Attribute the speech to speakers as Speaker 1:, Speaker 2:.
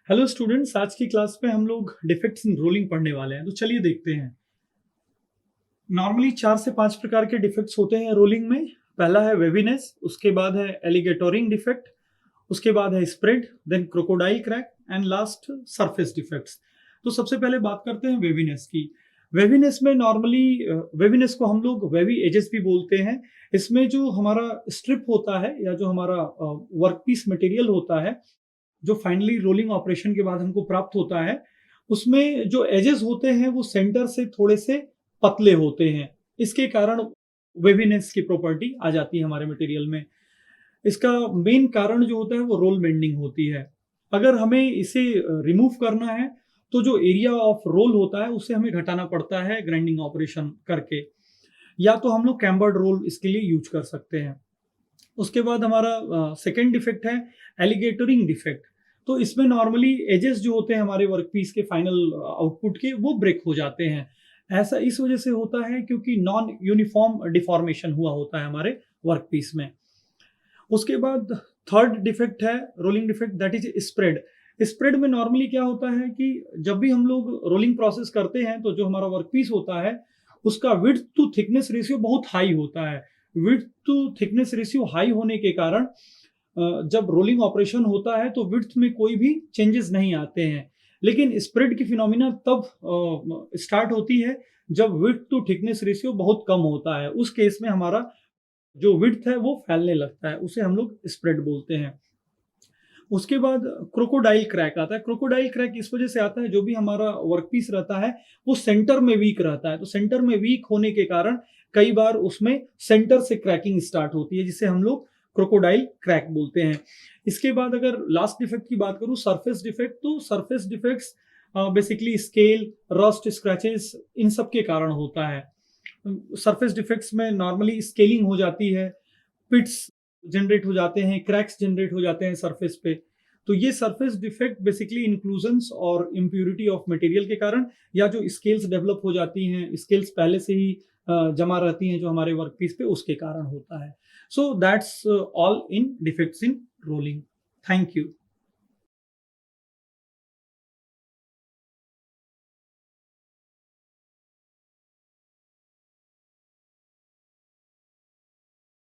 Speaker 1: Hello students, आज की class में हम लोग डिफेक्ट्स इन रोलिंग पढ़ने वाले हैं। तो चलिए देखते हैं। नॉर्मली 4 से 5 प्रकार के डिफेक्ट्स होते हैं रोलिंग में। पहला है वेवीनेस, उसके बाद है एलिगेटोरिंग डिफेक्ट, उसके बाद है spread, then crocodile crack and last surface defects. तो सबसे पहले बात करते हैं वेवीनेस की। वेवीनेस में नॉर्मली वेवीनेस को हम लोग वेवी एजेस भी बोलते हैं। इसमें जो हमारा स्ट्रिप होता है या जो हमारा वर्कपीस मटेरियल होता है, जो फाइनली रोलिंग ऑपरेशन के बाद हमको प्राप्त होता है, उसमें जो एजेस होते हैं वो सेंटर से थोड़े से पतले होते हैं। इसके कारण वेवीनेस की प्रॉपर्टी आ जाती है हमारे मटेरियल में। इसका मेन कारण जो होता है वो रोल बेंडिंग होती है। अगर हमें इसे रिमूव करना है तो जो एरिया ऑफ रोल होता है उसे हमें घटाना पड़ता है ग्राइंडिंग ऑपरेशन करके, या तो हम लोग कैम्बर्ड रोल इसके लिए यूज कर सकते हैं। उसके बाद हमारा सेकेंड डिफेक्ट है एलिगेटरिंग डिफेक्ट। तो इसमें नॉर्मली एजेस जो होते हैं हमारे वर्कपीस के फाइनल आउटपुट के, वो ब्रेक हो जाते हैं। ऐसा इस वजह से होता है क्योंकि नॉन यूनिफॉर्म डिफॉर्मेशन हुआ होता है हमारे वर्कपीस में। उसके बाद थर्ड डिफेक्ट है rolling defect, that is spread. Spread में नॉर्मली क्या होता है कि जब भी हम लोग रोलिंग प्रोसेस करते हैं तो जो हमारा वर्कपीस होता है उसका विड्थ टू थिकनेस रेशियो बहुत हाई होता है। Width to thickness ratio high होने के कारण जब रोलिंग ऑपरेशन होता है तो विड्थ में कोई भी चेंजेस नहीं आते हैं। लेकिन स्प्रेड की फिनोमिना तब स्टार्ट होती है जब विड्थ टू थिकनेस रेशियो बहुत कम होता है। उस केस में हमारा जो विड्थ है वो फैलने लगता है, उसे हम लोग स्प्रेड बोलते हैं। उसके बाद क्रोकोडाइल क्रैक आता है। क्रोकोडाइल क्रैक इस वजह से आता है, जो भी हमारा वर्कपीस रहता है वो सेंटर में वीक रहता है, तो सेंटर में वीक होने के कारण कई बार उसमें सेंटर से क्रैकिंग स्टार्ट होती है, जिसे हम लोग क्रोकोडाइल क्रैक बोलते हैं। इसके बाद अगर लास्ट डिफेक्ट की बात करूं, सरफेस डिफेक्ट, तो surface defects basically scale, rust, scratches, इन सब के कारण होता है। सरफेस डिफेक्ट्स में नॉर्मली स्केलिंग हो जाती है, पिट्स जनरेट हो जाते हैं, क्रैक्स जनरेट हो जाते हैं सरफेस पे। तो ये सरफेस डिफेक्ट बेसिकली इंक्लूजन्स और इम्प्यूरिटी ऑफ मटेरियल के कारण, या जो स्केल्स डेवलप हो जाती हैं, स्केल्स पहले से ही जमा रहती हैं जो हमारे वर्कपीस पे, उसके कारण होता है। So that's all in defects in rolling. Thank you.